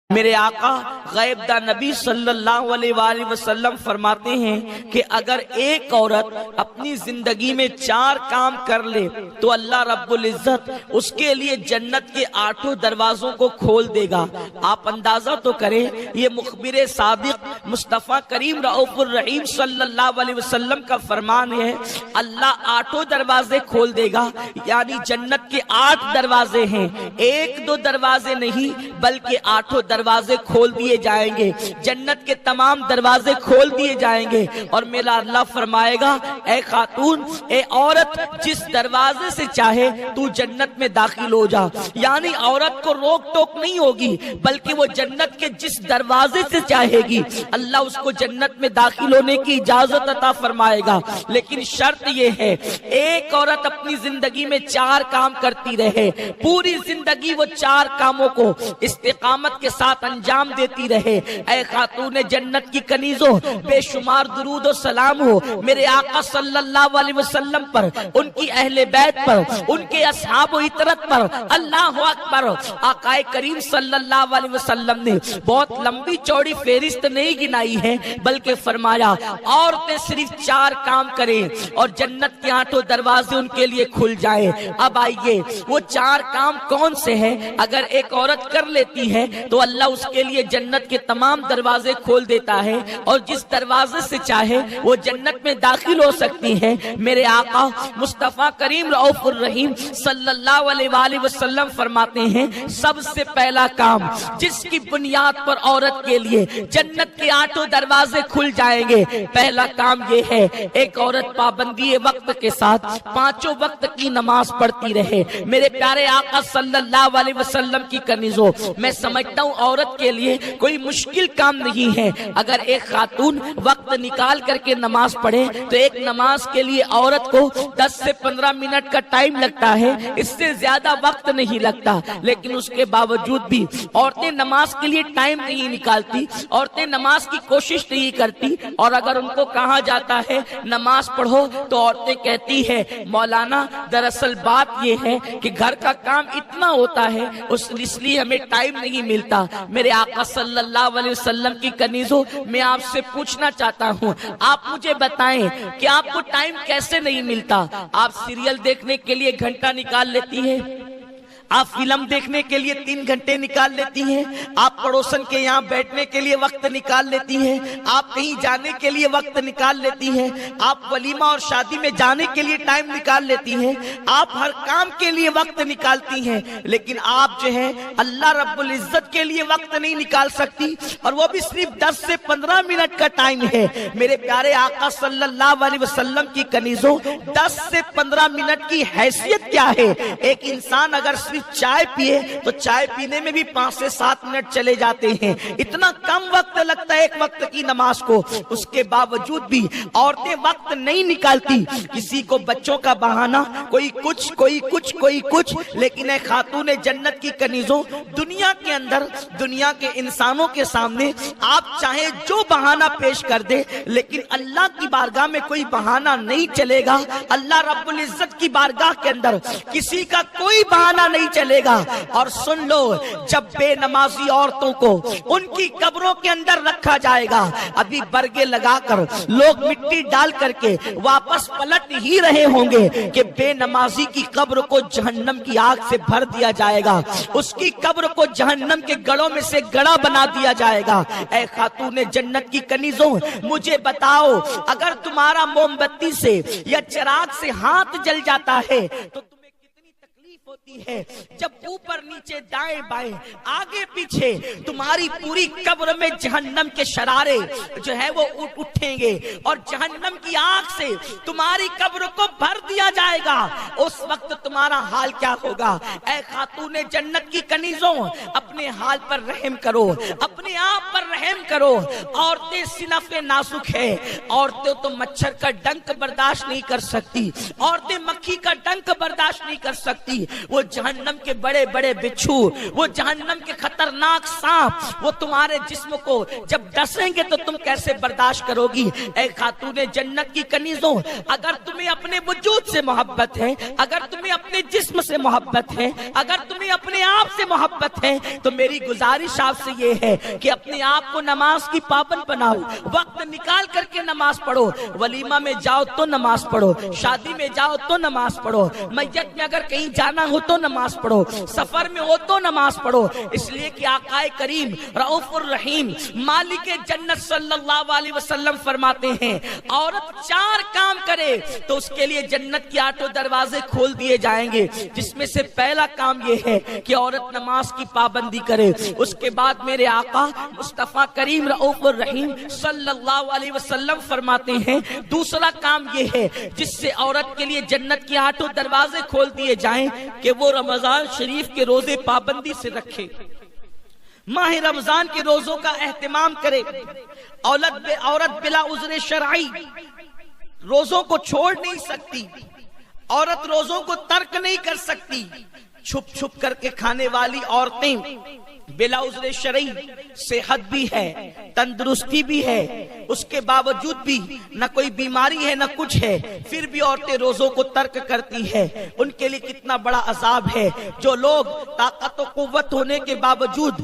میرے آقا غیب دا نبی صلی اللہ علیہ وآلہ وسلم فرماتے ہیں کہ اگر ایک عورت اپنی زندگی میں 4 کام کر لے تو اللہ رب العزت اس کے لیے جنت کے 8 دروازوں کو کھول دے گا۔ آپ اندازہ تو کریں، یہ مخبر صادق مصطفیٰ کریم رؤوف الرحیم صلی اللہ علیہ وسلم کا فرمان ہے، اللہ 8 دروازے کھول دے گا، یعنی جنت کے 8 دروازے ہیں، 1-2 دروازے نہیں بلکہ 8 دروازے کھول دیے جائیں گے، جنت کے تمام دروازے کھول دیے جائیں گے۔ اور میرا اللہ فرمائے گا، اے خاتون، اے عورت، جس دروازے سے چاہے تو جنت میں داخل ہو جا، یعنی عورت کو روک ٹوک نہیں ہوگی بلکہ وہ جنت کے جس دروازے سے چاہے گی اللہ اس کو جنت میں داخل ہونے کی اجازت عطا فرمائے گا۔ لیکن شرط یہ ہے، ایک عورت اپنی زندگی میں 4 کام کرتی رہے، پوری زندگی وہ 4 کاموں کو استقامت کے ساتھ انجام دیتی رہے۔ اے خاتون جنت کی کنیزوں، بے شمار درود و سلام ہو میرے آقا صلی اللہ علیہ وسلم پر، ان کی اہل بیت پر، ان کے اصحاب و اطرت پر۔ اللہ اکبر! آقا کریم صلی اللہ علیہ وسلم نے بہت لمبی چوڑی فہرست نہیں گنائی ہے بلکہ فرمایا عورتیں صرف 4 کام کریں اور جنت کے 8 دروازے ان کے لیے کھل جائیں۔ اب آئیے وہ 4 کام کون سے ہیں؟ اگر ایک عورت کر لیتی ہے تو اللہ اس کے لیے جنت کے تمام دروازے کھول دیتا ہے اور جس دروازے سے چاہے وہ جنت میں داخل ہو سکتی ہے۔ میرے آقا مصطفیٰ کریم رؤوف الرحیم صلی اللہ علیہ وآلہ وسلم فرماتے ہیں، سب سے پہلا کام جس کی بنیاد پر عورت کے لیے جنت کے 8 دروازے کھل جائیں گے، پہلا کام یہ ہے، ایک عورت پابندی وقت کے ساتھ 5 وقت کی نماز پڑھتی رہے۔ میرے پیارے آقا صلی اللہ علیہ وسلم کی کنیزوں، میں سمجھتا ہوں عورت کے لیے کوئی مشکل کام نہیں ہے اگر ایک خاتون وقت نکال کر کے نماز پڑھے تو ایک نماز کے لیے عورت کو 10 سے 15 منٹ کا ٹائم لگتا ہے، اس سے زیادہ وقت نہیں لگتا، لیکن اس کے باوجود بھی عورتیں نماز کے لیے ٹائم نہیں نکالتی، عورتیں نماز کی کوشش نہیں کرتی، اور اگر ان کو کہا جاتا ہے نماز پڑھو تو عورتیں کہتی ہے مولانا دراصل بات یہ ہے کہ گھر کا کام اتنا ہوتا ہے اس لیے ہمیں ٹائم نہیں ملتا۔ میرے آقا صلی اللہ علیہ وسلم کی کنیزوں، میں آپ سے پوچھنا چاہتا ہوں، آپ مجھے بتائیں کہ آپ کو ٹائم کیسے نہیں ملتا؟ آپ سیریل دیکھنے کے لیے گھنٹہ نکال لیتی ہیں، آپ فلم دیکھنے کے لیے 3 گھنٹے نکال لیتی ہیں، آپ پڑوسن کے یہاں بیٹھنے کے لیے وقت نکال لیتی ہیں، آپ کہیں جانے کے لیے وقت نکال لیتی ہیں، آپ ولیمہ اور شادی میں جانے کے لیے ٹائم نکال لیتی ہیں، آپ ہر کام کے لیے وقت نکالتی ہیں، لیکن آپ جو ہے اللہ رب العزت کے لیے وقت نہیں نکال سکتی، اور وہ بھی صرف 10 سے 15 منٹ کا ٹائم ہے۔ میرے پیارے آقا صلی اللہ علیہ وسلم کی کنیزوں، 10 سے 15 منٹ کی حیثیت کیا ہے؟ ایک انسان اگر صرف چائے پیے تو چائے پینے میں بھی 5 سے 7 منٹ چلے جاتے ہیں، اتنا کم وقت لگتا ہے ایک وقت کی نماز کو۔ اس کے باوجود بھی عورتیں وقت نہیں نکالتی، کسی کو بچوں کا بہانہ، کوئی کچھ، لیکن اے خاتون جنت کی کنیزوں، دنیا کے اندر، دنیا کے انسانوں کے سامنے آپ چاہے جو بہانہ پیش کر دے، لیکن اللہ کی بارگاہ میں کوئی بہانہ نہیں چلے گا۔ اللہ رب العزت کی بارگاہ کے اندر کسی کا کوئی بہانہ نہیں چلے گا۔ اور سن لو، جب بے نمازی عورتوں کو ان کی قبروں کے اندر رکھا جائے گا، ابھی برگے لگا کر لوگ مٹی ڈال کر کے واپس پلٹ ہی رہے ہوں گے کہ بے نمازی کی قبر کو جہنم کی آگ سے بھر دیا جائے گا، اس کی قبر کو جہنم کے گڑوں میں سے گڑا بنا دیا جائے گا۔ اے خاتون جنت کی کنیزوں، مجھے بتاؤ، اگر تمہارا موم بتی سے یا چراغ سے ہاتھ جل جاتا ہے تو ہوتی ہے جب اوپر نیچے دائیں بائیں آگے پیچھے تمہاری پوری قبر میں جہنم کے شرارے جو ہے وہ اٹھیں گے اور جہنم کی آگ سے تمہاری قبر کو بھر دیا جائے گا، اس وقت تمہارا حال کیا ہوگا؟ اے خاتون جنت کی کنیزوں، اپنے حال پر رحم کرو، اپنے آپ پر رحم کرو۔ عورتیں صنف نازک ہے، عورتیں تو مچھر کا ڈنک برداشت نہیں کر سکتی، عورتیں مکھی کا ڈنک برداشت نہیں کر سکتی، وہ وہ جہنم کے بڑے بڑے بچھو، وہ جہنم کے خطرناک سانپ وہ تمہارے جسم کو جب ڈسیں گے تو تم کیسے برداشت کرو گی؟ اے خاتون جنت کی کنیزوں، اگر تمہیں اپنے وجود سے محبت ہے، اگر تمہیں اپنے جسم سے محبت ہے، اگر تمہیں اپنے آپ سے محبت ہے، تو میری گزارش آپ سے یہ ہے کہ اپنے آپ کو نماز کی پابند بناؤ، وقت نکال کر کے نماز پڑھو، ولیمہ میں جاؤ تو نماز پڑھو، شادی میں جاؤ تو نماز پڑھو، میت میں اگر کہیں جانا ہو تو نماز پڑھو، سفر میں ہو تو نماز پڑھو، اس لیے کہ آقا کریم رؤوف الرحیم مالک جنت صلی اللہ علیہ وسلم فرماتے ہیں عورت 4 کام کرے تو اس کے لیے جنت کے 8 دروازے کھول دیے جائیں گے، جس میں سے پہلا کام یہ ہے کہ عورت نماز کی پابندی کرے۔ اس کے بعد میرے آقا مصطفیٰ کریم رؤوف الرحیم صلی اللہ علیہ وسلم فرماتے ہیں دوسرا کام یہ ہے جس سے عورت کے لیے جنت کے 8 دروازے کھول دیے جائیں کہ وہ رمضان شریف کے روزے پابندی سے رکھے، ماہ رمضان کے روزوں کا اہتمام کرے، عورت بلا عذر شرعی روزوں کو چھوڑ نہیں سکتی، عورت روزوں کو ترک نہیں کر سکتی، چھپ چھپ کر کے کھانے والی عورتیں بلا عذر شرعی، صحت بھی ہے، تندرستی بھی ہے، اس کے باوجود بھی نہ کوئی بیماری ہے نہ کچھ ہے، پھر بھی عورتیں روزوں کو ترک کرتی ہے، ان کے لیے کتنا بڑا عذاب ہے۔ جو لوگ طاقت و قوت ہونے کے باوجود،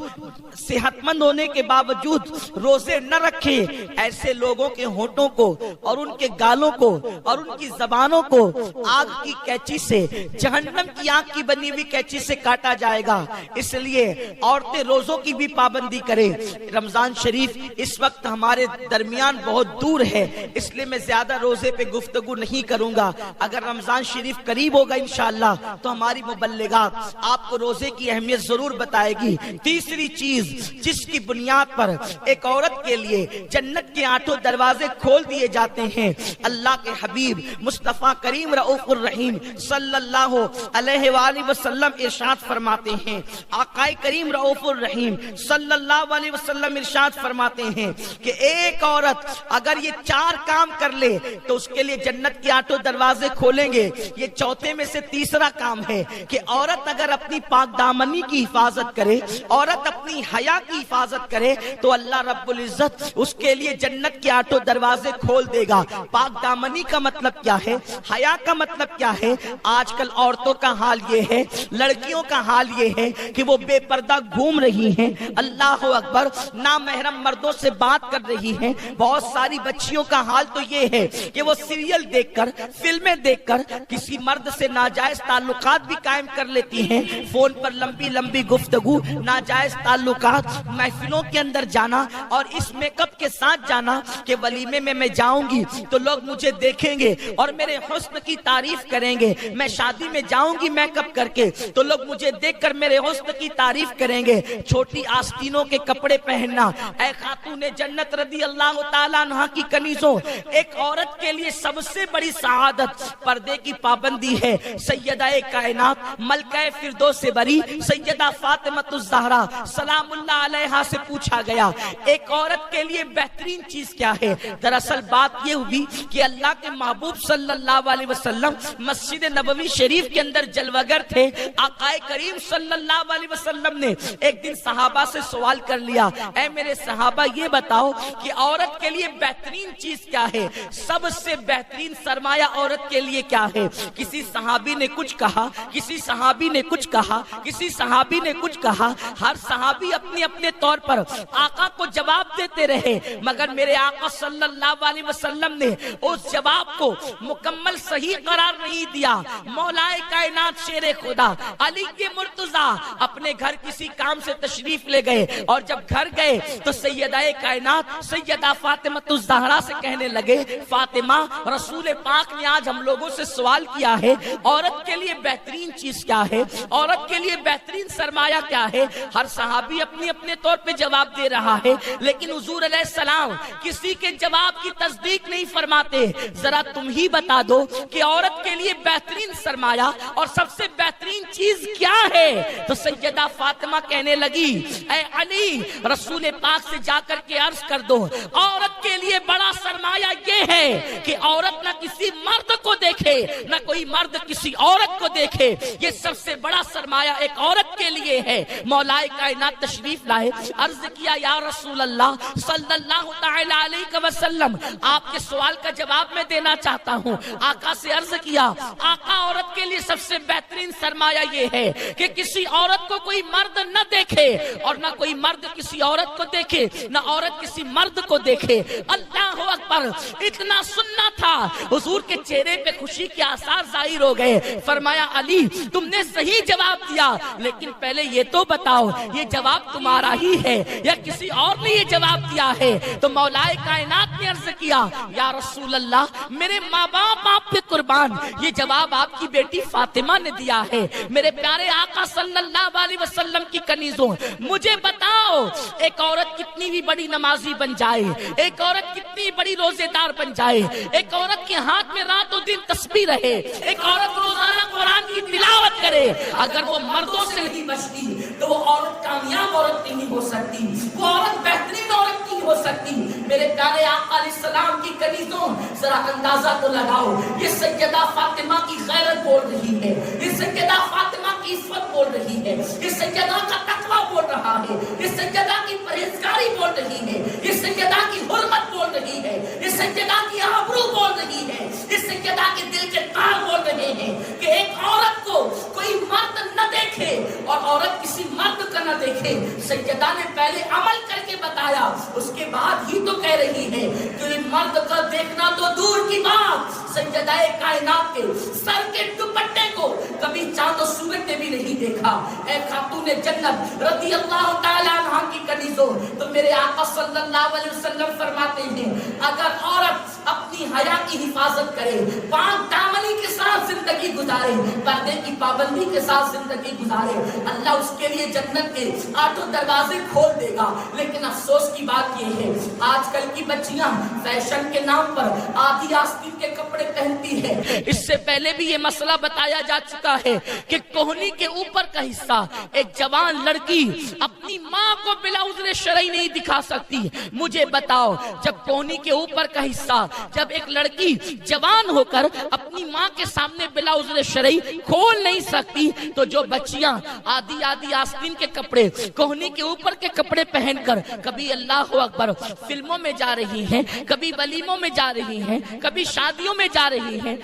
صحت مند ہونے کے باوجود روزے نہ رکھے، ایسے لوگوں کے ہونٹوں کو اور ان کے گالوں کو اور ان کی زبانوں کو آگ کی کینچی سے، جہنم کی آگ کی بنی ہوئی کینچی سے کاٹا جائے گا۔ اس لیے عورتیں روزوں کی بھی پابندی کرے۔ رمضان شریف اس وقت ہمارے درمیان بہت دور ہے، اس لیے میں زیادہ روزے پہ گفتگو نہیں کروں گا۔ اگر رمضان شریف قریب ہوگا انشاءاللہ تو ہماری مبلغات آپ کو روزے کی اہمیت ضرور بتائے گی۔ تیسری چیز جس کی بنیاد پر ایک عورت کے لیے جنت کے 8 دروازے کھول دیے جاتے ہیں، اللہ کے حبیب مصطفیٰ کریم رؤوف الرحیم صلی اللہ علیہ وآلہ وسلم ارشاد فرماتے ہیں، آقا کریم رؤوف الرحیم صلی اللہ علیہ وسلم ارشاد فرماتے ہیں کہ ایک عورت اگر یہ 4 کام کر لے تو اس کے لیے جنت کے 8 دروازے کھولیں گے۔ یہ چوتھے میں سے تیسرا کام ہے کہ عورت اگر اپنی پاک دامنی کی حفاظت کرے، عورت اپنی حیا کی حفاظت کرے تو اللہ رب العزت اس کے لیے جنت کے 8 دروازے کھول دے گا۔ پاک دامنی کا مطلب کیا ہے؟ حیا کا مطلب کیا ہے؟ آج کل عورتوں کا حال یہ ہے، لڑکیوں کا حال یہ ہے کہ وہ بے پردہ گھوم رہی ہیں، اللہ اکبر، نامحرم مردوں سے بات کر رہی ہیں۔ بہت ساری بچیوں کا حال تو یہ ہے کہ وہ سیریل دیکھ کر، فلمیں دیکھ کر کسی مرد سے ناجائز تعلقات بھی قائم کر لیتی ہیں، فون پر لمبی لمبی گفتگو، ناجائز تعلقات، محفلوں کے اندر جانا اور اس میک اپ کے ساتھ جانا کہ ولیمے میں میں جاؤں گی تو لوگ مجھے دیکھیں گے اور میرے حسن کی تعریف کریں گے، میں شادی میں جاؤں گی میک اپ کر کے تو لوگ مجھے دیکھ کر میرے حسن کی تعریف کریں گے۔ چھوٹی آستینوں کے کپڑے پہننا، اے خاتون جنت رضی اللہ تعالیٰ عنہ کی کنیزوں، ایک عورت کے لیے سب سے بڑی سعادت پردے کی پابندی ہے۔ سیدہ کائنات ملکہ فردوس بری سیدہ فاطمہ الزہرا سلام اللہ علیہا سے پوچھا گیا ایک عورت کے لیے بہترین چیز کیا ہے؟ دراصل بات یہ ہوئی کہ اللہ کے محبوب صلی اللہ علیہ وسلم مسجد نبوی شریف کے اندر جلوگر تھے۔ آقا کریم صلی اللہ علیہ وسلم نے ایک دن صحابہ سے سوال کر لیا، اے میرے صحابہ یہ بتاؤ کہ عورت کے لیے بہترین چیز کیا ہے؟ سب سے بہترین سرمایہ عورت کے لیے کیا ہے؟ کسی صحابی نے کچھ کہا، کسی صحابی نے کچھ کہا، کسی صحابی نے کچھ کہا، ہر صحابی اپنے اپنے طور پر آقا کو جواب دیتے رہے، مگر میرے آقا صلی اللہ علیہ وسلم نے اس جواب کو مکمل صحیح قرار نہیں دیا۔ مولا کائنات شیر خدا علی کے مرتضیٰ اپنے گھر کسی کام سے تشریف لے گئے اور جب گھر گئے تو سیدہ کائنات سیدہ فاطمہ الزہرا سے کہنے لگے، فاطمہ رسول پاک نے آج ہم لوگوں سے سوال کیا ہے عورت کے لیے بہترین چیز کیا ہے، عورت کے لیے بہترین سرمایہ کیا ہے؟ ہر صحابی اپنے اپنے طور پہ جواب دے رہا ہے، لیکن حضور علیہ السلام کسی کے جواب کی تصدیق نہیں فرماتے۔ ذرا تم ہی بتا دو کہ عورت کے لیے بہترین سرمایہ اور سب سے بہترین چیز کیا ہے؟ تو سیدہ فاطمہ کہنے لگی، اے علی رسول پاک سے جا کر کے عرض کر دو عورت کے لیے بڑا سرمایہ یہ ہے کہ عورت نہ کسی مرد کو دیکھے نہ کوئی مرد کسی عورت کو دیکھے. یہ سب سے بڑا سرمایہ ایک عورت کے لیے ہے. مولا کائنات تشریف لائے. عرض کیا یا رسول اللہ صلی اللہ تعالی علیہ وسلم آپ کے سوال کا جواب میں دینا چاہتا ہوں. آقا سے عرض کیا آقا عورت کے لیے سب سے بہترین سرمایہ یہ ہے کہ کسی عورت کو کوئی مرد نہ دیکھے اور نہ کوئی مرد کسی عورت کو دیکھے نہ عورت کسی مرد کو دیکھے. اللہ اکبر. اتنا سننا تھا حضور کے چہرے پہ خوشی کے آثار ظاہر ہو گئے. فرمایا علی تم نے صحیح جواب دیا لیکن پہلے یہ تو بتاؤ یہ جواب تمہارا ہی ہے یا کسی اور نے یہ جواب دیا ہے. تو مولا کائنات نے عرض کیا یا رسول اللہ میرے ماں باپ آپ پہ قربان یہ جواب آپ کی بیٹی فاطمہ نے دیا ہے. میرے پیارے آقا صلی اللہ علیہ وسلم کی کنیزوں مجھے بتاؤ ایک عورت کتنی بھی بڑی نمازی بن جائے ایک عورت کتنی بڑی روزے دار بن جائے ایک عورت کے ہاتھ میں رات و دن تسبیح رہے ایک عورت روزانہ قرآن کی تلاوت کرے اگر وہ مردوں سے نہیں بچتی تو وہ عورت کامیاب عورت نہیں ہو سکتی وہ عورت بہترین عورت نہیں ہو سکتی. میرے پیارے آقا علیہ السلام کی کنیزوں ذرا اندازہ تو لگاؤ یہ سیدہ فاطمہ کی غیرت بول رہی ہے یہ سیدہ فاطمہ کی عزت بول رہی ہے یہ سیدہ کا تقویٰ بول رہا ہے یہ سیدہ کی پرہیزگاری بول رہی ہے یہ سیدہ کی حرمت بول رہی ہے یہ سیدہ کی آبرو بول رہی ہے یہ سیدہ کے دل کے تار بول رہے ہیں کہ ایک عورت کو کوئی مرد نہ دیکھے اور عورت کسی مرد کا نہ دیکھے. سیدہ نے پہلے عمل کر کے بتایا اس کے بعد ہی تو کہہ رہی ہے کہ مرد کا دیکھنا تو دور کی بات سیدہ کائنات کے سر کے دوپٹے کو کبھی چاند و سورج نے بھی نہیں دیکھا. اے خاتون جنت رضی اللہ تعالی عنہ کی کنیزوں تو میرے آقا صلی اللہ علیہ وسلم فرماتے ہیں اگر عورت اپنی حیا کی حفاظت کرے پاک دامنی کے ساتھ زندگی گزارے پردے کی پابندی کے ساتھ زندگی گزارے اللہ اس کے لیے جنت کے 8 دروازے کھول دے گا. لیکن افسوس کی بات یہ ہے آج کل کی بچیاں فیشن کے نام پر آدھی آستین کے کپڑے پہنتی ہے. اس سے پہلے بھی یہ مسئلہ بتایا جا چکا ہے کہ کوہنی کے اوپر کا حصہ ایک جوان لڑکی اپنی ماں کو بلا عذر شرعی نہیں دکھا سکتی. مجھے بتاؤ جب کوہنی کے اوپر کا حصہ جب ایک لڑکی جوان ہو کر اپنی ماں کے سامنے بلا عذر شرعی کھول نہیں سکتی تو جو بچیاں آدھی آستین کے کپڑے کوہنی کے اوپر کے کپڑے پہن کر کبھی اللہ اکبر فلموں میں جا رہی ہیں کبھی ولیموں میں جا رہی ہیں کبھی شادیوں میں جا رہی ہیں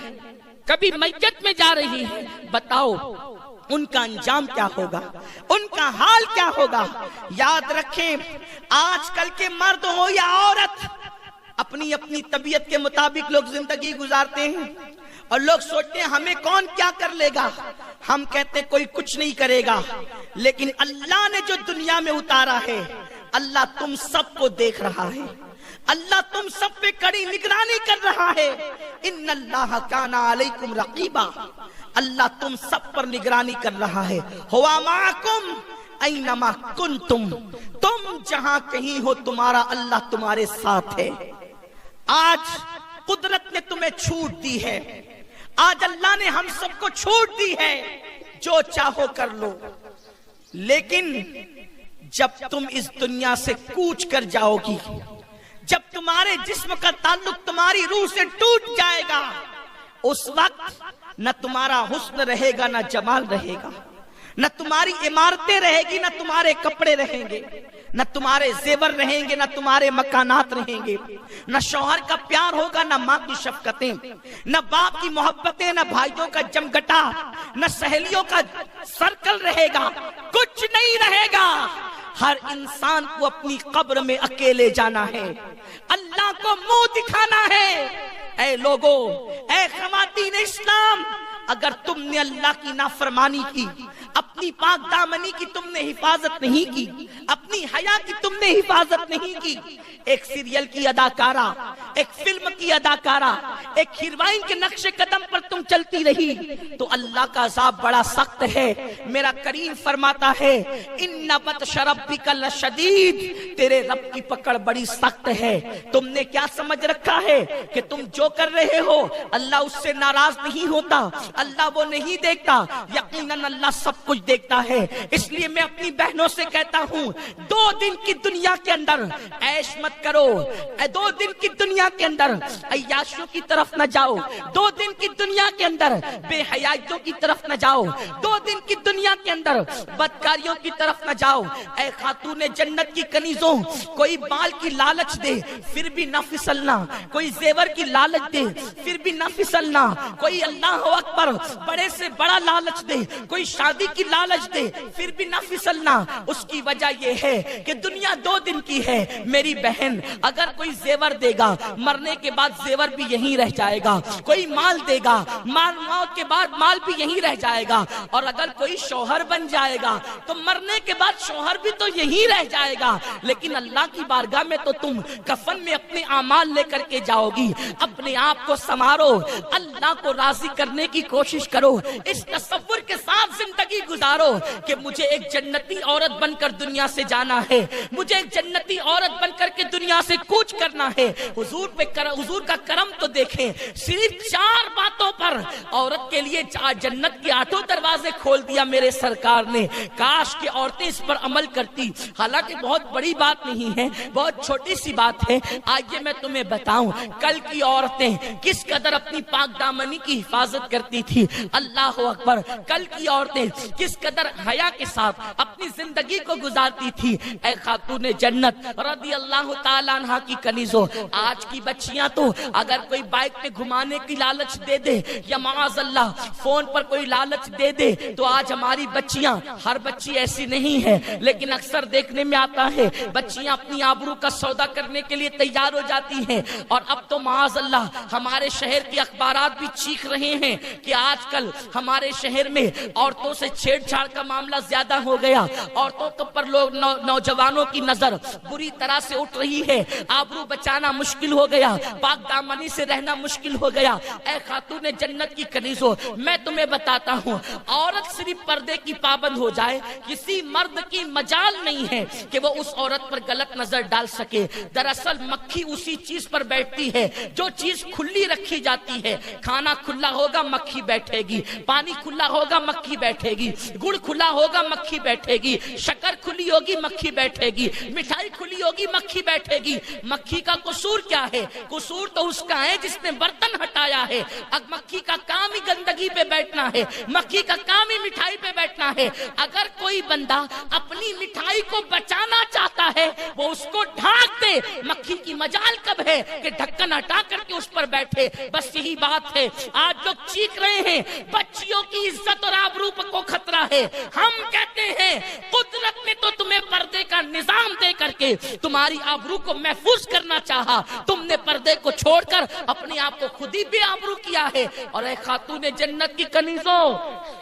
کبھی میت میں جا رہی ہیں بتاؤ ان کا انجام کیا ہوگا ان کا حال کیا ہوگا. یاد رکھیں آج کل کے مرد ہو یا عورت اپنی اپنی طبیعت کے مطابق لوگ زندگی گزارتے ہیں اور لوگ سوچتے ہیں ہمیں کون کیا کر لے گا. ہم کہتے ہیں کوئی کچھ نہیں کرے گا لیکن اللہ نے جو دنیا میں اتارا ہے اللہ تم سب کو دیکھ رہا ہے اللہ تم سب پہ کڑی نگرانی کر رہا ہے. ان اللہ کان علیکم رقیبا اللہ تم سب پر نگرانی کر رہا ہے. ہوا معکم اینما کنتم تم جہاں کہیں ہو تمہارا اللہ تمہارے ساتھ ہے. آج قدرت نے تمہیں چھوٹ دی ہے آج اللہ نے ہم سب کو چھوٹ دی ہے جو چاہو کر لو لیکن جب تم اس دنیا سے کوچ کر جاؤ گی جب تمہارے جسم کا تعلق تمہاری روح سے ٹوٹ جائے گا اس وقت نہ تمہارا حسن رہے گا نہ جمال رہے گا نہ تمہاری عمارتیں رہے گی نہ تمہارے کپڑے رہیں گے نہ تمہارے زیور رہیں گے نہ تمہارے مکانات رہیں گے نہ شوہر کا پیار ہوگا نہ ماں کی شفقتیں نہ باپ کی محبتیں نہ بھائیوں کا جمگٹا نہ سہیلیوں کا سرکل رہے گا کچھ نہیں رہے گا. ہر انسان کو اپنی قبر میں اکیلے جانا ہے اللہ کو منہ دکھانا ہے. اے لوگو اے خواتین اسلام اگر تم نے اللہ کی نافرمانی کی اپنی پاک دامنی کی تم نے حفاظت نہیں کی اپنی حیا کی تم نے حفاظت نہیں کی ایک سیریل کی اداکارہ ایک فلم کی اداکارہ ایک ہیروئن کے نقش قدم پر تم چلتی رہی تو اللہ کا عذاب بڑا سخت ہے. میرا کریم فرماتا ہے ان بطش ربک لشدید تیرے رب کی پکڑ بڑی سخت ہے. تم نے کیا سمجھ رکھا ہے کہ تم جو کر رہے ہو اللہ اس سے ناراض نہیں ہوتا اللہ وہ نہیں دیکھتا؟ یقیناً اللہ سب کچھ دیکھتا ہے۔ اس لیے میں اپنی بہنوں سے کہتا ہوں 2 دن کی دنیا کے اندر عیش مت کرو، 2 دن کی دنیا کے اندر عیاشیوں کی طرف نہ جاؤ، 2 دن کی دنیا کے اندر بے حیائیوں کی طرف نہ جاؤ، 2 دن کی دنیا کے اندر بدکاریوں کی طرف نہ جاؤ۔ اے خاتون جنت کی کنیزوں، کوئی بال کی لالچ دے پھر بھی نہ پھسلنا، کوئی زیور کی لالچ دے پھر بھی نہ پھسلنا، کوئی اللہ اکبر بڑے سے بڑا لالچ دے، کوئی شادی کی لالچ دے پھر بھی نہ پھسلنا۔ اس کی وجہ یہ ہے کہ دنیا 2 دن کی ہے میری بہن۔ اگر کوئی زیور دے گا مرنے کے بعد زیور بھی یہیں رہ جائے گا، کوئی مال دے گا موت کے بعد مال بھی یہیں رہ جائے گا، اور اگر کوئی شوہر بن جائے گا تو مرنے کے بعد شوہر بھی تو یہیں رہ جائے گا، لیکن اللہ کی بارگاہ میں تو تم کفن میں اپنے اعمال لے کر کے جاؤ گی۔ اپنے آپ کو سنوارو، اللہ کو راضی کرنے کی کوشش کرو، اس تصور کے ساتھ زندگی گزارو کہ مجھے ایک جنتی عورت بن کر دنیا سے جانا ہے، مجھے ایک جنتی عورت بن کر کے دنیا سے کوچ کرنا ہے۔ حضور کا کرم تو دیکھیں، صرف 4 باتوں پر عورت کے لیے جنت کے 8 دروازے کھول دیا میرے سرکار نے۔ کاش کہ عورتیں اس پر عمل کرتی، حالانکہ بہت بڑی بات نہیں ہے، بہت چھوٹی سی بات ہے۔ آئیے میں تمہیں بتاؤں کل کی عورتیں کس قدر اپنی پاک دامنی کی حفاظت کرتی تھی۔ اللہ اکبر، کل کی عورتیں کس قدر حیا کے ساتھ اپنی زندگی کو گزارتی تھی۔ اے خاتون جنت رضی اللہ تعالیٰ عنہ کی کنیزوں، آج کی بچیاں تو اگر کوئی بائک پہ گھمانے کی لالچ دے دے یا معاذ اللہ فون پر کوئی لالچ دے دے تو آج ہماری بچیاں، ہر بچی ایسی نہیں ہے لیکن اکثر دیکھنے میں آتا ہے بچیاں اپنی آبرو کا سودا کرنے کے لیے تیار ہو جاتی ہیں۔ اور اب تو معاذ اللہ ہمارے شہر کے اخبارات بھی چیخ رہے ہیں کہ آج کل ہمارے شہر میں عورتوں سے چھیڑ چھاڑ کا معاملہ زیادہ ہو گیا، عورتوں پر لوگ نوجوانوں کی نظر بری طرح سے اٹھ رہی ہے، آبرو بچانا مشکل ہو گیا، پاک دامنی سے رہنا مشکل ہو گیا۔ اے خاتون جنت کی کنیزوں، میں تمہیں بتاتا ہوں عورت صرف پردے کی پابند ہو جائے کسی مرد کی مجال نہیں ہے کہ وہ اس عورت پر غلط نظر ڈال سکے۔ دراصل مکھی اسی چیز پر بیٹھتی ہے جو چیز کھلی رکھی جاتی ہے۔ کھانا کھلا ہوگا مکھی بیٹھے گی، پانی کھلا ہوگا مکھی بیٹھے گی، گڑ کھلا ہوگا مکھی بیٹھے گی، شکر کھلی ہوگی مکھی بیٹھے گی، مٹھائی کھلی ہوگی مکھی بیٹھے گی۔ مکھی کا قصور کیا ہے؟ قصور تو اس کا ہے جس نے برتن ہٹایا ہے۔ اب مکھی کا کام ہی گندگی پہ بیٹھنا ہے، مکھی کا کام ہی مٹھائی پہ بیٹھنا ہے۔ اگر کوئی بندہ اپنی مٹھائی کو بچانا چاہتا ہے وہ اس کو ڈھانک دے، مکھی کی مجال کب ہے کہ ڈھکن ہٹا کر کے اس پر بیٹھے؟ بس یہی بات ہے۔ آج لوگ چیخ رہے ہیں بچیوں کی عزت اور آبرو کو خطرہ ہے، ہم کہتے ہیں قدرت نے تو تمہیں پردے کا نظام دے کر کے تمہاری آبرو کو محفوظ کرنا چاہا، تم نے پردے کو چھوڑ کر اپنے آپ کو خود ہی بے آبرو کیا ہے۔ اور اے خاتون جنت کی کنیزوں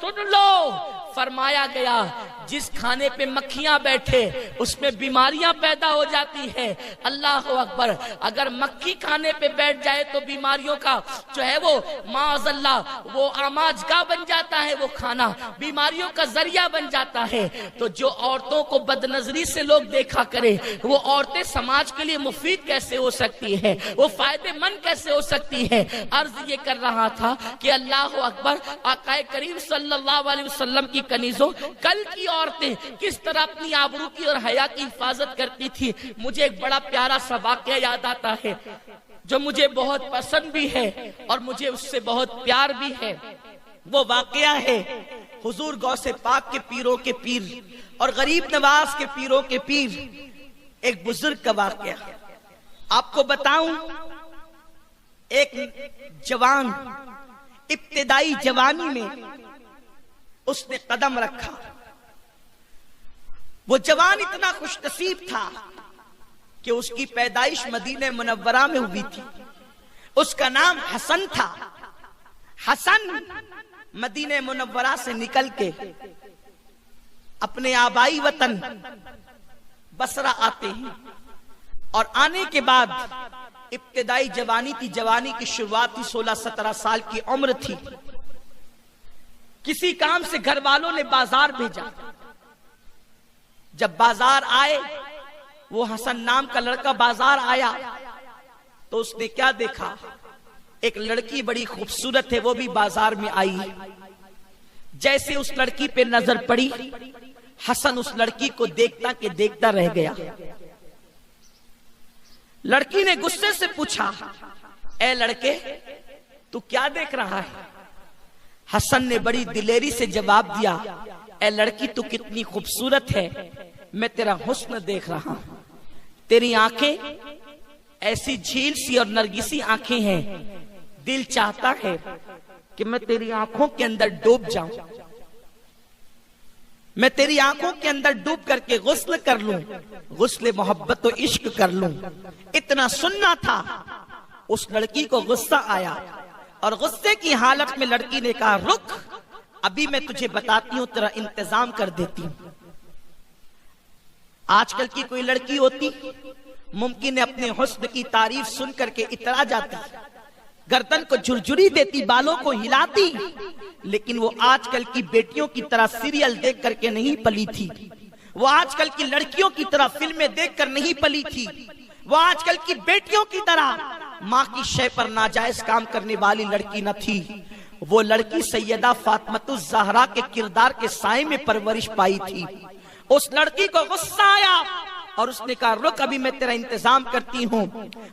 سن لو، فرمایا گیا جس کھانے پہ مکھیاں بیٹھے اس میں بیماریاں پیدا ہو جاتی ہے۔ اللہ اکبر، اگر مکھی کھانے پہ بیٹھ جائے تو بیماریوں کا جو ہے وہ معاذ اللہ وہ آماجگاہ بن جاتا ہے، وہ کھانا بیماریوں کا ذریعہ بن جاتا ہے۔ تو جو عورتوں کو بد نظری سے لوگ دیکھا کرے وہ عورتیں سماج کے لیے مفید کیسے ہو سکتی ہے، وہ فائدے مند کیسے ہو سکتی ہے؟ عرض یہ کر رہا تھا کہ اللہ اکبر، آقا کریم صلی اللہ علیہ وسلم کی کنیزوں، کل کی عورتیں کس طرح اپنی آبرو کی اور حیا کی حفاظت کرتی تھی۔ مجھے ایک بڑا پیارا سا واقعہ یاد آتا ہے جو مجھے بہت پسند بھی ہے اور مجھے اس سے بہت پیار بھی ہے۔ وہ واقعہ ہے حضور غوث پاک کے پیروں کے پیر اور غریب نواز کے پیروں کے پیر، ایک بزرگ کا واقعہ۔ آپ کو بتاؤں، ایک جوان ابتدائی جوانی میں اس نے قدم رکھا۔ وہ جوان اتنا خوش نصیب تھا کہ اس کی پیدائش مدینہ منورہ میں ہوئی تھی۔ اس کا نام حسن تھا۔ حسن مدینہ منورہ سے نکل کے اپنے آبائی وطن بصرہ آتے ہیں، اور آنے کے بعد ابتدائی جوانی تھی، جوانی کی شروعات تھی، 16-17 سال کی عمر تھی۔ کسی کام سے گھر والوں نے بازار بھیجا۔ جب بازار آئے، وہ حسن نام کا لڑکا بازار آیا تو اس نے کیا دیکھا؟ ایک لڑکی بڑی خوبصورت ہے، وہ بھی بازار میں آئی. جیسے اس لڑکی پہ نظر پڑی، حسن اس لڑکی کو دیکھتا کہ دیکھتا رہ گیا. لڑکی نے غصے سے پوچھا، اے لڑکے تو کیا دیکھ رہا ہے؟ حسن نے بڑی دلیری سے جواب دیا، اے لڑکی تو کتنی خوبصورت ہے، میں تیرا حسن دیکھ رہا ہوں. تیری آنکھیں ایسی جھیل سی اور نرگسی آنکھیں ہیں، دل چاہتا ہے کہ میں تیری آنکھوں کے اندر ڈوب جاؤں، میں تیری آنکھوں کے اندر ڈوب کر کے غسل کر لوں، غسل محبت و عشق کر لوں. اتنا سننا تھا. اس لڑکی کو غصہ آیا اور غصے کی حالت میں لڑکی نے کہا، رک، ابھی میں تجھے بتاتی ہوں، تیرا انتظام کر دیتی ہوں. آج کل کی کوئی لڑکی ہوتی ممکن ہے اپنے حسن کی تعریف سن کر کے اترا جاتی، گردن کو جھرجھری دیتی، بالوں کو ہلاتی، لیکن وہ آج کل کی بیٹیوں کی طرح سیریل دیکھ کر کے نہیں پلی تھی، وہ آج کل کی لڑکیوں کی طرح فلمیں دیکھ کر نہیں پلی تھی، وہ آج کل کی بیٹیوں کی طرح ماں کی شے پر ناجائز کام کرنے والی لڑکی نہ تھی. وہ لڑکی سیدہ فاطمہ الزہرا کے کردار کے سائے میں پرورش پائی تھی. اس لڑکی کو غصہ آیا اور اس نے کہا، رک، ابھی میں تیرا انتظام کرتی ہوں.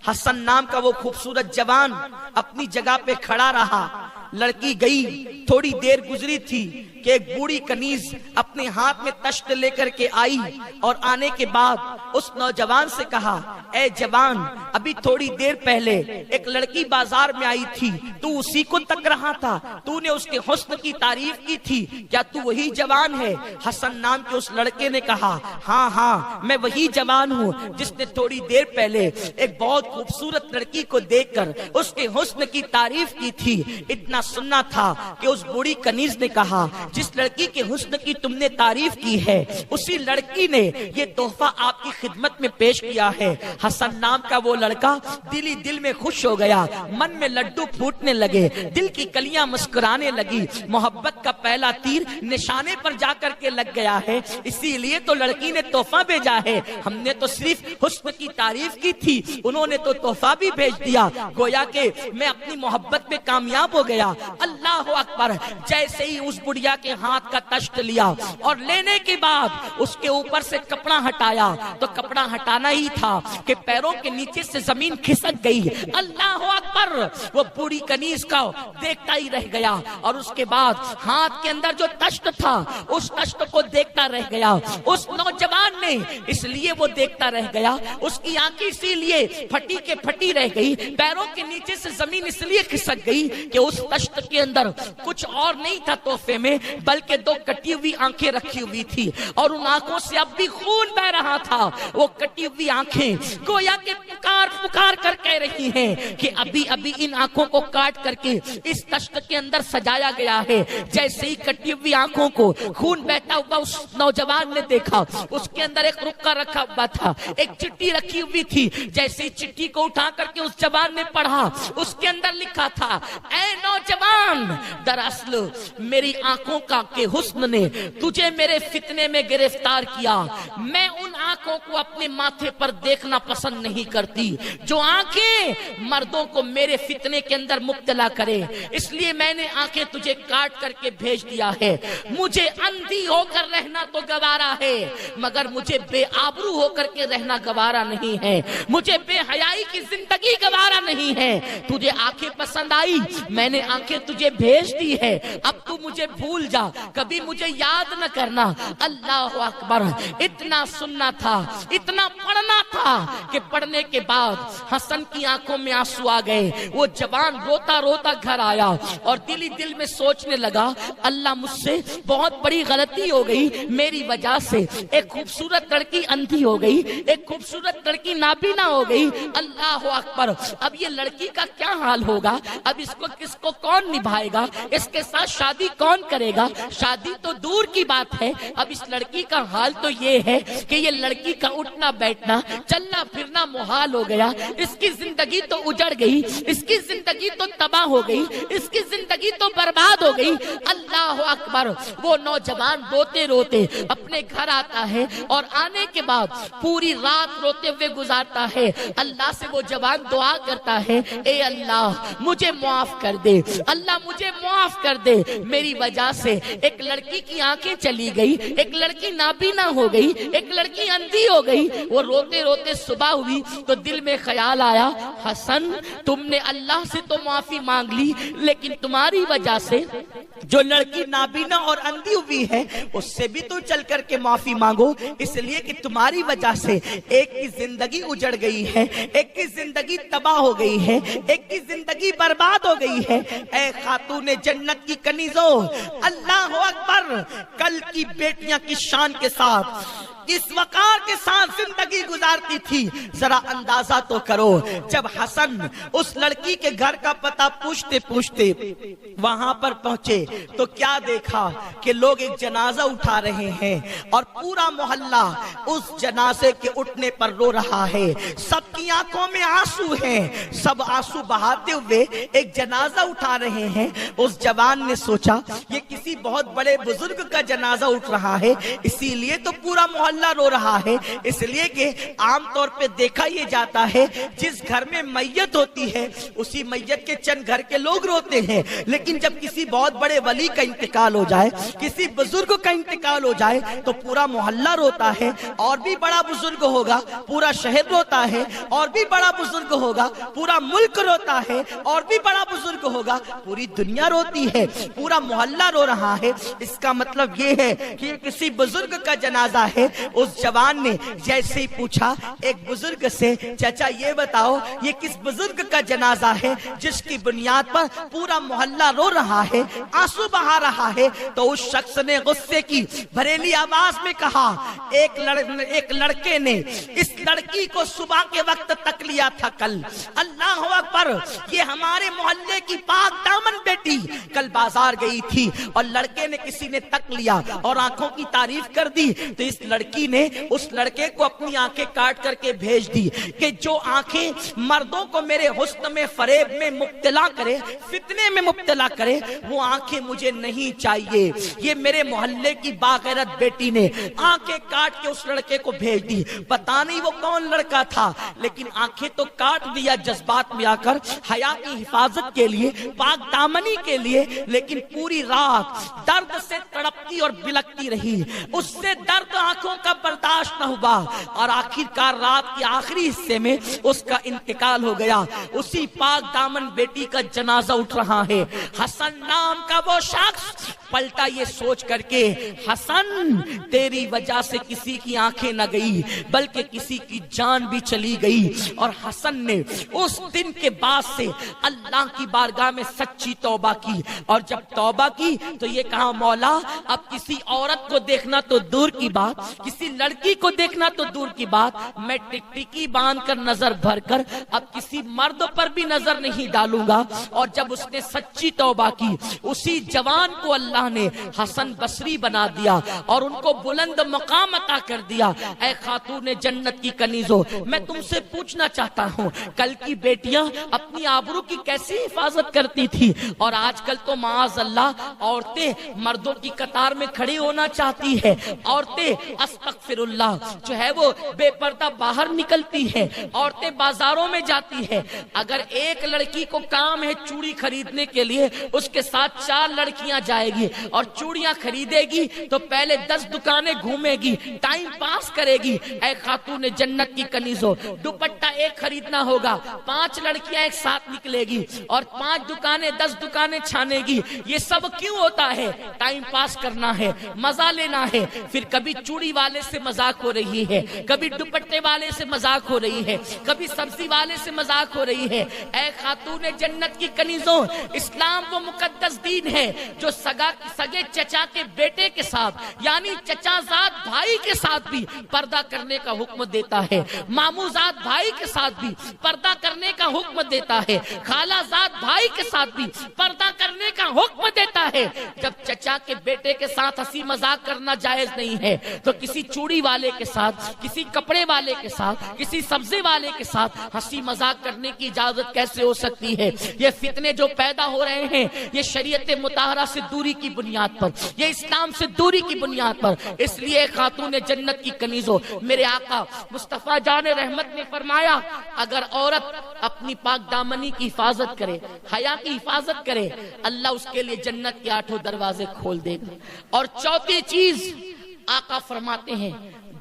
حسن نام کا وہ خوبصورت جوان اپنی جگہ پہ کھڑا رہا. لڑکی گئی، تھوڑی دیر گزری تھی کہ ایک بوڑھی کنیز اپنے ہاتھ میں تشت لے کر کے آئی اور آنے کے بعد اس نوجوان سے کہا، اے جوان، ابھی تھوڑی دیر پہلے ایک لڑکی بازار میں آئی تھی، تو اسی کو تک رہا تھا، تو نے اس کے حسن کی تعریف کی تھی، کیا تو وہی جوان ہے؟ حسن نام کے اس لڑکے نے کہا، ہاں ہاں میں وہی جوان ہوں جس نے تھوڑی دیر پہلے ایک بہت خوبصورت لڑکی کو دیکھ کر اس کے حسن کی تعریف کی تھی. اتنا سننا تھا کہ اس بوڑھی کنیز نے کہا، جس لڑکی کے حسن کی تم نے تعریف کی ہے اسی لڑکی نے یہ تحفہ آپ کی خدمت میں پیش کیا ہے. حسن نام کا وہ لڑکا دل ہی دل میں خوش ہو گیا، من میں لڈو پھوٹنے لگے، دل کی کلیاں مسکرانے لگی. محبت کا پہلا تیر نشانے پر جا کر کے لگ گیا ہے، اسی لیے تو لڑکی نے تحفہ بھیجا ہے. ہم نے تو صرف حسن کی تعریف کی تھی، انہوں نے تو تحفہ بھی بھیج دیا. گویا کہ میں اپنی محبت میں کامیاب ہو گیا. اللہ اکبر. جیسے ہی اس بڑھیا کے ہاتھ کا تشت لیا اور لینے کے بعد اس کے اوپر سے کپڑا ہٹایا تو کپڑا ہٹانا ہی تھا کہ پیروں کے نیچے سے زمین کھسک گئی. اللہ اکبر. وہ بوڑھی کنیز کا دیکھتا ہی رہ گیا اور اس کے بعد ہاتھ کے اندر جو تشت تھا اس تشت کو دیکھتا رہ گیا. اس نوجوان نے اس لیے وہ دیکھتا رہ گیا، اس کی آنکھیں اسی لیے پھٹی کے پھٹی رہ گئی، پیروں کے نیچے سے زمین اس لیے کھسک گئی کہ اس تشت کے اندر کچھ اور نہیں تھا تحفے میں، بلکہ دو کٹی ہوئی آنکھیں رکھی ہوئی تھی اور ان آنکھوں سے اب بھی خون بہ رہا تھا. وہ کٹی ہوئی آنکھیں گویا کہ پکار پکار کر کہہ رہی ہیں کہ ابھی ابھی ان آنکھوں کو کاٹ کر کے اس تشت کے اندر سجایا گیا ہے. جیسے ہی کٹی ہوئی آنکھوں کو خون بہتا ہوا اس نوجوان نے دیکھا، اس کے اندر ایک رکا رکھا ہوا تھا، ایک چٹھی رکھی ہوئی تھی. جیسے ہی چٹھی کو اٹھا کر کے اس جوان نے پڑھا، اس کے اندر لکھا تھا، اے نوجوان، دراصل میری آنکھوں کا کہ حسن نے تجھے میرے فتنے میں گرفتار کیا. میں ان آنکھوں کو اپنے ماتھے پر دیکھنا پسند نہیں کرتی جو آنکھیں مردوں کو میرے فتنے کے اندر مبتلا کرے، اس لیے میں نے آنکھیں تجھے کاٹ کر کے بھیج دیا ہے. مجھے اندھی ہو کر رہنا تو گوارا ہے، مگر مجھے بے آبرو ہو کر کے رہنا گوارا نہیں ہے، مجھے بے حیائی کی زندگی گوارا نہیں ہے. تجھے آنکھیں پسند آئی، میں نے آنکھیں تجھے بھیج دی ہے، اب تو مجھے بھول جا، کبھی مجھے یاد نہ کرنا. اللہ اکبر. اتنا سننا تھا، اتنا پڑھنا تھا کہ پڑھنے کے بعد حسن کی آنکھوں میں آنسو آ گئے. وہ جوان روتا روتا گھر آیا اور دل ہی دل میں سوچنے لگا، اللہ مجھ سے بہت بڑی غلطی ہو گئی، میری وجہ سے ایک خوبصورت لڑکی اندھی ہو گئی، ایک خوبصورت لڑکی نابینا ہو گئی. اللہ اکبر. اب یہ لڑکی کا کیا حال ہوگا؟ اب اس کو کس کو کون نبھائے گا؟ اس کے ساتھ شادی کون کرے گا؟ شادی تو دور کی بات ہے، اب اس لڑکی کا حال تو یہ ہے کہ یہ لڑکی کا اٹھنا بیٹھنا، چلنا پھرنا جینا محال ہو گیا، اس کی زندگی تو اجڑ گئی، اس کی زندگی تو تباہ ہو گئی، اس کی زندگی تو برباد ہو گئی۔ اللہ اکبر۔ وہ نوجوان روتے روتے اپنے گھر آتا ہے اور آنے کے بعد پوری رات روتے ہوئے گزارتا ہے۔ اللہ سے وہ جوان دعا کرتا ہے، اے اللہ مجھے معاف کر دے، اللہ مجھے معاف کر دے، میری وجہ سے ایک لڑکی کی آنکھیں چلی گئی، ایک لڑکی نابینا ہو گئی، ایک لڑکی اندھی ہو گئی۔ وہ روتے روتے صبح ہوئی تو دل میں خیال آیا، حسن تم نے اللہ سے تو معافی مانگ لی، لیکن تمہاری وجہ سے جو لڑکی نابینا اور اندھی ہوئی ہے اس سے بھی تو چل کر کے معافی مانگو، اس لیے کہ تمہاری وجہ سے ایک کی زندگی اجڑ گئی ہے، ایک کی زندگی تباہ ہو گئی ہے، ایک کی زندگی برباد ہو گئی ہے۔ اے خاتون جنت کی کنیزوں، اللہ اکبر، کل کی بیٹیاں کی شان کے ساتھ اس وقار کے ساتھ زندگی گزارتی تھی۔ ذرا اندازہ تو کرو، جب حسن اس لڑکی کے گھر کا پتہ پوچھتے پوچھتے وہاں پر پہنچے تو کیا دیکھا کہ لوگ ایک جنازہ اٹھا رہے ہیں اور پورا محلہ اس جنازے کے اٹھنے پر رو رہا ہے، سب کی آنکھوں میں آنسو ہیں، سب آنسو بہاتے ہوئے ایک جنازہ اٹھا رہے ہیں۔ اس جوان نے سوچا یہ کسی بہت بڑے بزرگ کا جنازہ اٹھ رہا ہے، اسی لیے تو پورا محلہ رو رہا ہے، اس لیے کہ عام طور پہ دیکھا یہ جاتا ہے جس گھر میں میت ہوتی ہے اسی میت کے چند گھر کے لوگ روتے ہیں، لیکن جب کسی بہت بڑے ولی کا انتقال ہو جائے، کسی بزرگ کا انتقال ہو جائے تو پورا محلہ روتا ہے، اور بھی بڑا بزرگ ہوگا پورا شہر روتا ہے، اور بھی بڑا بزرگ ہوگا پورا ملک روتا ہے، اور بھی بڑا بزرگ ہوگا پوری دنیا روتی ہے، پورا محلہ رو رہا ہے۔ اس کا مطلب یہ ہے کہ یہ کسی بزرگ کا جنازہ ہے۔ اس جوان نے جیسے ہی پوچھا ایک بزرگ سے، چچا یہ بتاؤ یہ کس بزرگ کا جنازہ ہے جس کی بنیاد پر پورا محلہ رو رہا ہے، آنسو بہا رہا ہے؟ تو اس شخص نے غصے کی بھریلی آواز میں کہا، ایک لڑکے نے اس لڑکی کو صبح کے وقت تک لیا تھا کل۔ اللہ اکبر، یہ ہمارے محلے کی پاک دامن بیٹی کل بازار گئی تھی اور لڑکے نے کسی نے تک لیا اور آنکھوں کی تعریف کر دی، تو اس لڑکی نے اس لڑکے کو اپنی آنکھیں کاٹ کر کے بھیج دی کہ جو آنکھیں مردوں کو میرے حسن میں فریب میں مبتلا کرے، فتنے میں مبتلا کرے، وہ آنکھیں مجھے نہیں چاہیے۔ یہ میرے محلے کی باغیرت بیٹی نے آنکھیں کاٹ کے اس لڑکے کو بھیج دی۔ پتہ نہیں وہ کون لڑکا تھا، لیکن آنکھیں تو کاٹ دیا جذبات میں آ کر، حیا کی حفاظت کے لیے، پاک دامنی کے لیے، لیکن پوری رات درد سے تڑپتی اور بلکتی رہی۔ اس سے درد آنکھوں کا برداشت نہ ہوا اور آخر کار رات کے آخری حصے میں اس کا انتقال ہو گیا۔ اسی پاک دامن بیٹی کا جنازہ اٹھ رہا ہے۔ حسن نام کا وہ شخص پلٹا یہ سوچ کر کے، حسن تیری وجہ سے کسی کی آنکھیں نہ گئی بلکہ کسی کی جان بھی چلی گئی۔ اور حسن نے اس دن کے بعد سے اللہ کی بارگاہ میں سچی توبہ کی، اور جب توبہ کی تو یہ کہا، مولا اب کسی عورت کو دیکھنا تو دور کی بات، کسی لڑکی کو دیکھنا تو دور کی بات، میں ٹکٹکی باندھ کر نظر بھر کر اب کسی مرد پر بھی نظر نہیں ڈالوں گا۔ اور جب اس نے سچی توبہ کی، اسی جوان کو اللہ نے حسن بصری بنا دیا اور ان کو بلند مقام عطا کر دیا۔ اے خاتون جنت کی کنیزوں، میں تم سے پوچھنا چاہتا ہوں، کل کی بیٹیاں اپنی آبرو کی کیسی حفاظت کرتی تھی، اور آج کل تو معاذ اللہ عورتیں مردوں کی قطار میں کھڑی ہونا چاہتی ہے، عورتیں استغفر اللہ جو ہے وہ بے پردہ باہر نکلتی ہے، عورتیں بازاروں میں جاتی ہے۔ اگر ایک لڑکی کو کام ہے چوڑی خریدنے کے لیے، اس کے ساتھ 4 لڑکیاں جائے گی اور چوڑیاں خریدے گی تو پہلے 10 دکانیں گھومے گی، ٹائم پاس کرے گی۔ اے خاتون جنت کی کنیزوں، دوپٹہ ایک خریدنا ہوگا، 5 لڑکیاں ایک ساتھ نکلے گی اور 5 دکانیں 10 دکانیں چھانے گی۔ یہ سب کیوں ہوتا ہے؟ ٹائم پاس کرنا ہے، مزہ لینا ہے۔ پھر کبھی چوڑی والے سے مذاق ہو رہی ہے، کبھی دوپٹے والے سے مذاق ہو رہی ہے، کبھی سبزی والے سے مذاق ہو رہی ہے۔ اے خاتون جنت کی کنیزوں، اسلام وہ مقدس دین ہے جو سگا سگے چچا کے بیٹے کے ساتھ یعنی چچا زاد بھائی کے ساتھ بھی پردہ کرنے کا حکم دیتا ہے، ماموں زاد بھائی کے ساتھ بھی پردہ کرنے کا حکم دیتا ہے، خالہ زاد بھائی کے ساتھ بھی پردہ کرنے کا حکم دیتا ہے۔ جب چچا کے بیٹے کے ساتھ ہنسی مذاق کرنا جائز نہیں ہے تو کسی چوڑی والے کے ساتھ، کسی کپڑے والے کے ساتھ، کسی سبزی والے کے ساتھ ہنسی مذاق کرنے کی اجازت کیسے ہو سکتی ہے؟ یہ فتنے جو پیدا ہو رہے ہیں یہ شریعت مطہرہ سے دوری کی بنیاد پر، یہ اسلام سے دوری کی بنیاد پر۔ اس لیے خاتون جنت کی کنیزوں، میرے آقا مصطفیٰ جان رحمت نے فرمایا اگر عورت اپنی پاک دامنی کی حفاظت کرے، حیا کی حفاظت کرے، اللہ اس کے لیے جنت کے 8 دروازے کھول دے گا۔ اور چوتھی چیز آقا فرماتے ہیں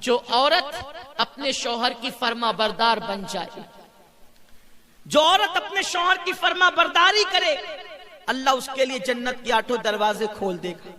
جو عورت اپنے شوہر کی فرما بردار بن جائے، جو عورت اپنے شوہر کی فرما برداری کرے اللہ اس کے لیے جنت کے 8 دروازے کھول دے گا۔